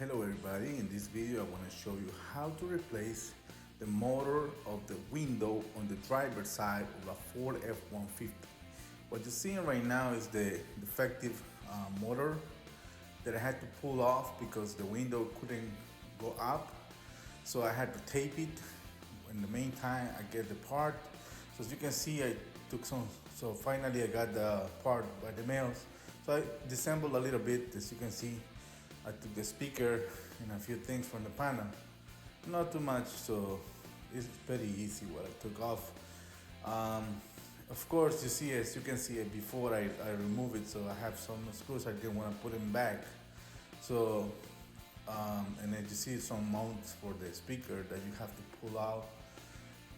Hello everybody, in this video I want to show you how to replace the motor of the window on the driver's side of a Ford F-150. What you're seeing right now is the defective motor that I had to pull off because the window couldn't go up. So I had to tape it. In the meantime, I get the part. So as you can see, I took some, so finally I got the part by the mail. So I disassembled a little bit, as you can see. I took the speaker and a few things from the panel. Not too much, so it's pretty easy what I took off. Of course, you see, as you can see it before I remove it, so I have some screws I didn't want to put them back. So, and then you see some mounts for the speaker that you have to pull out.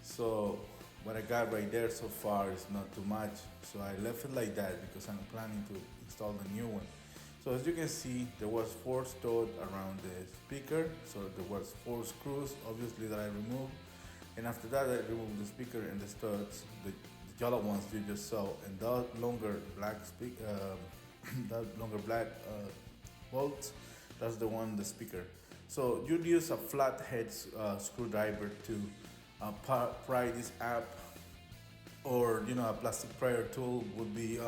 So what I got right there so far is not too much. So I left it like that because I'm planning to install the new one. So as you can see, there was 4 studs around the speaker. So there was 4 screws, obviously, that I removed. And after that, I removed the speaker and the studs, the yellow ones you just saw, and that longer black bolts. That's the one, the speaker. So you'd use a flathead screwdriver to pry this up, or a plastic prier tool would be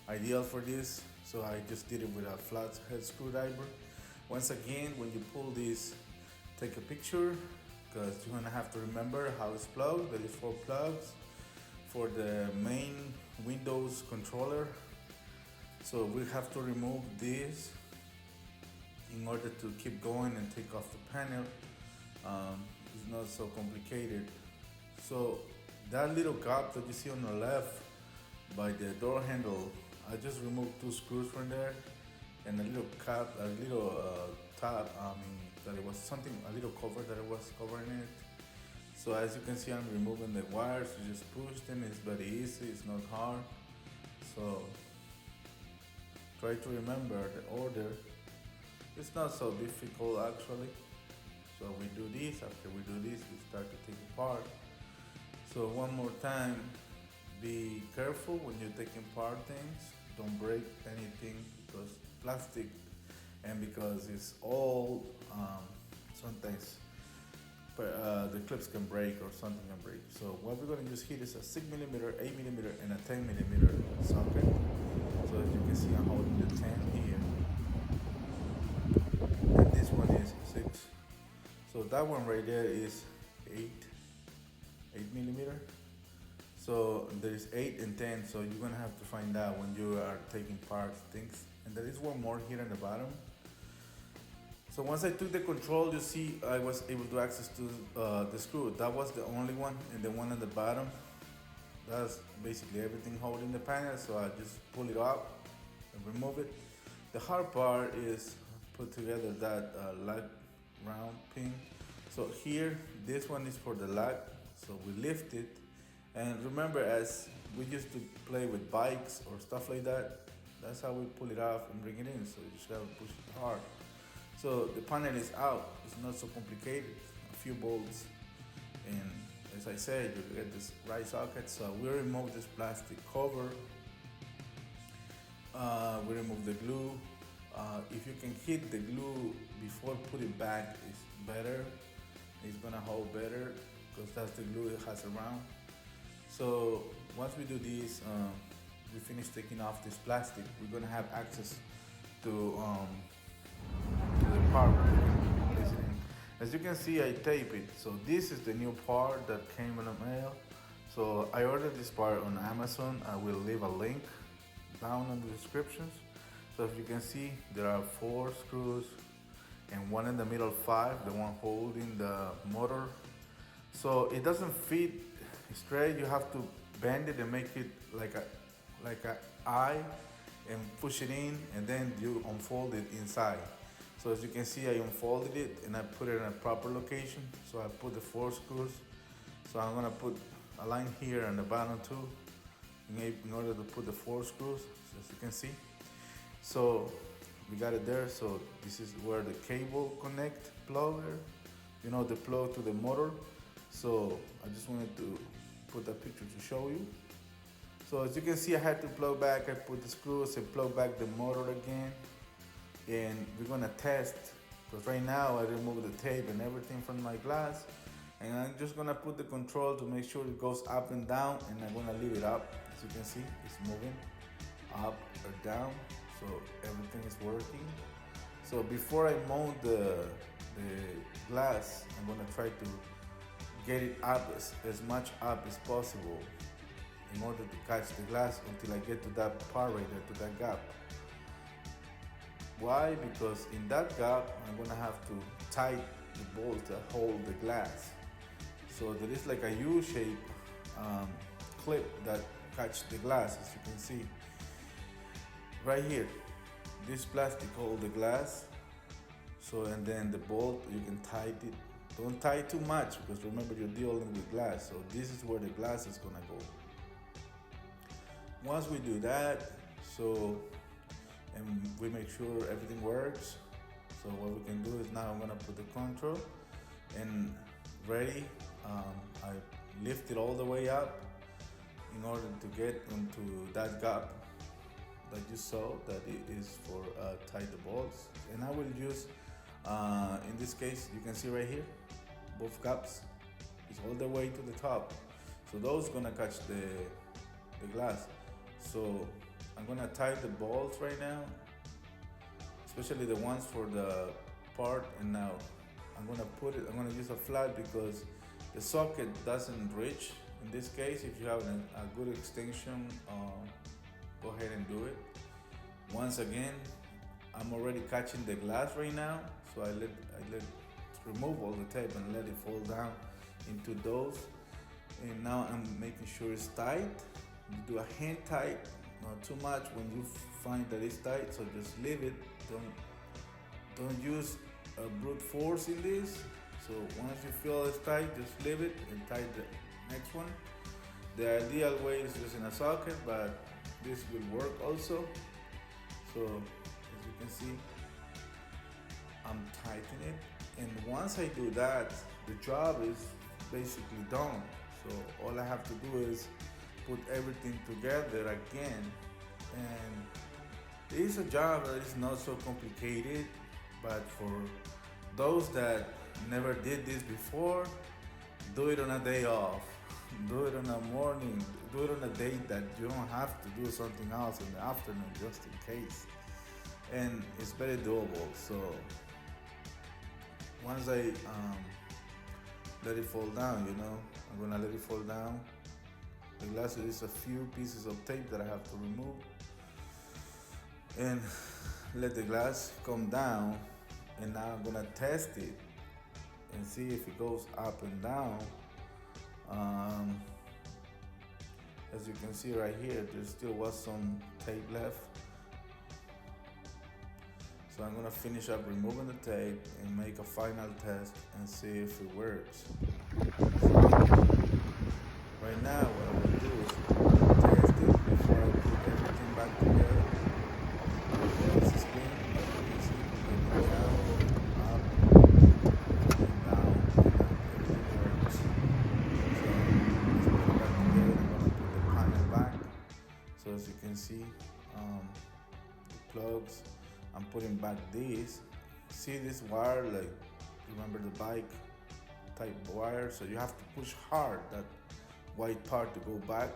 ideal for this. So I just did it with a flathead screwdriver. Once again, when you pull this, take a picture because you're gonna have to remember how it's plugged. There is 4 plugs for the main Windows controller. So we have to remove this in order to keep going and take off the panel. It's not so complicated. So that little gap that you see on the left by the door handle, I just removed 2 screws from there and a little cap, a little tab, that it was something, a little cover that it was covering it. So as you can see, I'm removing the wires. You just push them, it's very easy, it's not hard. So try to remember the order. It's not so difficult actually. So we do this, after we do this, we start to take apart. So one more time, be careful when you're taking apart things. Don't break anything because plastic, and because it's old, sometimes the clips can break or something can break. So what we're going to use here is a 6mm, 8mm, and a 10mm socket. So as you can see, I'm holding the 10 here, and this one is 6. So that one right there is 8mm. So there is 8 and 10, so you're gonna have to find out when you are taking apart things. And there is one more here in the bottom. So once I took the control, you see I was able to access to the screw. That was the only one, and the one at the bottom, that's basically everything holding the panel. So I just pull it out and remove it. The hard part is put together that lug round pin. So here, this one is for the lug, so we lift it. And remember, as we used to play with bikes or stuff like that, that's how we pull it off and bring it in. So you just gotta push it hard. So the panel is out. It's not so complicated. A few bolts, and as I said, you get this right socket. So we remove this plastic cover. We remove the glue. If you can hit the glue before put it back, it's better. It's gonna hold better because that's the glue it has around. So once we do this, we finish taking off this plastic, we're gonna have access to the part where we can place it in. As you can see, I tape it. So this is the new part that came in the mail. So I ordered this part on Amazon. I will leave a link down in the descriptions. So as you can see, there are 4 screws and one in the middle 5, the one holding the motor. So it doesn't fit straight. You have to bend it and make it like a eye and push it in, and then you unfold it inside. So as you can see, I unfolded it and I put it in a proper location. So I put the 4 screws. So I'm gonna put a line here on the bottom too, in order to put the 4 screws, as you can see. So we got it there. So this is where the cable connect plug, the plug to the motor. So I just wanted to put that picture to show you. So as you can see, I had to plug back. I put the screws and plug back the motor again, and we're gonna test Because right now I remove the tape and everything from my glass, and I'm just gonna put the control to make sure it goes up and down, and I'm gonna leave it up. As you can see, it's moving up or down, so everything is working. So before I mount the glass, I'm gonna try to get it up as much up as possible in order to catch the glass until I get to that part right there, to that gap. Why? Because in that gap, I'm gonna have to tie the bolt that hold the glass. So there is like a U-shaped clip that catch the glass, as you can see. Right here, this plastic hold the glass. So, and then the bolt, you can tie it. Don't tie too much, because remember you're dealing with glass. So this is where the glass is gonna go. Once we do that, so, and we make sure everything works. So what we can do is now I'm gonna put the control and ready. I lift it all the way up in order to get into that gap that you saw that it is for tie the bolts. And I will use, in this case, you can see right here, both gaps is all the way to the top. So those gonna catch the glass. So I'm gonna tie the bolts right now, especially the ones for the part. And now I'm gonna use a flat because the socket doesn't reach. In this case, if you have a good extension, go ahead and do it. Once again, I'm already catching the glass right now, so I let remove all the tape and let it fall down into those. And now I'm making sure it's tight. You do a hand tight, not too much when you find that it's tight, so just leave it. Don't use a brute force in this. So once you feel it's tight, just leave it and tie the next one. The ideal way is using a socket, but this will work also. So as you can see, I'm tightening it. And once I do that, the job is basically done. So all I have to do is put everything together again. And it is a job that is not so complicated, but for those that never did this before, do it on a day off. Do it on a morning. Do it on a day that you don't have to do something else in the afternoon, just in case. And it's very doable. So once I let it fall down, I'm gonna let it fall down. The glass is a few pieces of tape that I have to remove, and let the glass come down. And now I'm gonna test it and see if it goes up and down. As you can see right here, there still was some tape left. So I'm gonna finish up removing the tape and make a final test and see if it works. Right now, what I'm gonna do is test it before I put everything back together. This is clean, like you can see, going down, up, and down, and everything works. So let's put it back together. I'm gonna put the panel back. So as you can see, the plugs. I'm putting back these. See this wire, like remember the bike type wire? So you have to push hard that white part to go back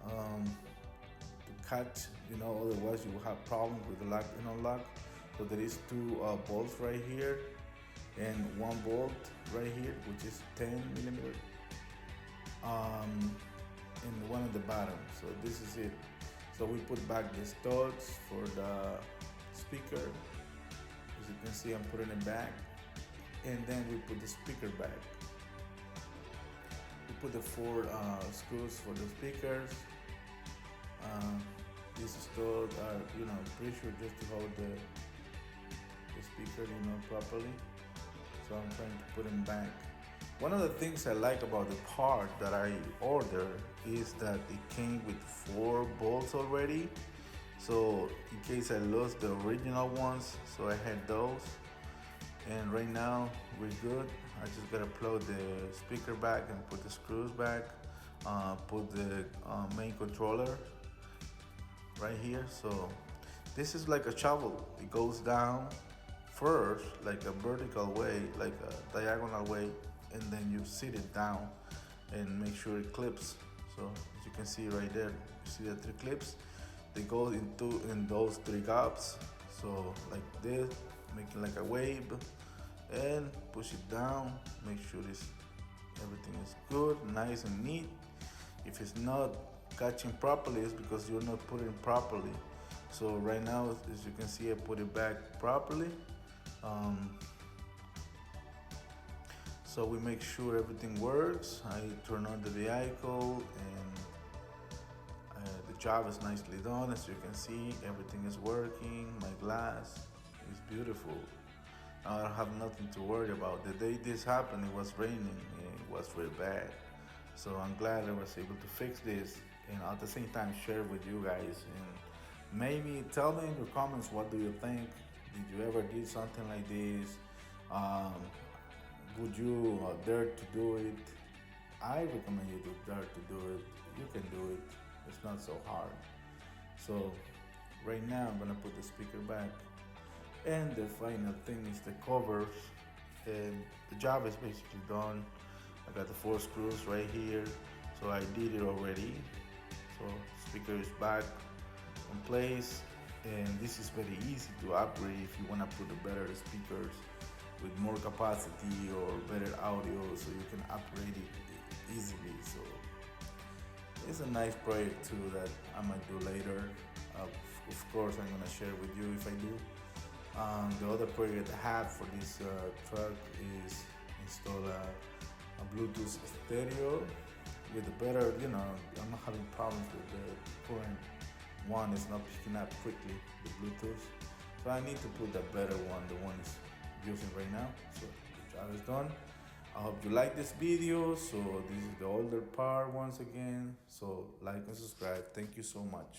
to catch, otherwise you will have problems with the lock and unlock. So there is two bolts right here and one bolt right here, which is 10 millimeter, and one at the bottom. So this is it. So we put back the studs for the speaker. As you can see, I'm putting it back, and then we put the speaker back. We put the four screws for the speakers. These studs are, pretty sure just to hold the speaker, properly. So I'm trying to put them back. One of the things I like about the part that I ordered is that it came with 4 bolts already. So in case I lost the original ones, so I had those. And right now we're good. I just gotta plug the speaker back and put the screws back. Put the main controller right here. So this is like a shovel. It goes down first like a vertical way, like a diagonal way, and then you sit it down and make sure it clips. So as you can see right there, you see the three clips. They go in those three gaps. So like this, making like a wave, and push it down. Make sure everything is good, nice and neat. If it's not catching properly, it's because you're not putting it properly. So right now, as you can see, I put it back properly. Um, so we make sure everything works. I turn on the vehicle, and the job is nicely done. As you can see, everything is working. My glass is beautiful. I don't have nothing to worry about. The day this happened, it was raining. It was really bad. So I'm glad I was able to fix this, and at the same time share with you guys. And maybe tell me in your comments, what do you think? Did you ever do something like this? Um, would you dare to do it? I recommend you to dare to do it. You can do it. It's not so hard. So right now I'm gonna put the speaker back. And the final thing is the covers. And the job is basically done. I got the 4 screws right here. So I did it already. So speaker is back in place. And this is very easy to upgrade if you want to put the better speakers with more capacity or better audio, so you can upgrade it easily. So it's a nice project too that I might do later. Of course, I'm gonna share with you if I do. The other project I have for this truck is install a Bluetooth stereo with a better, I'm not having problems with the current one. It's not picking up quickly, the Bluetooth. So I need to put the better one, the one is using right now. So the job is done. I hope you like this video. So this is the older part once again. So like and subscribe. Thank you so much.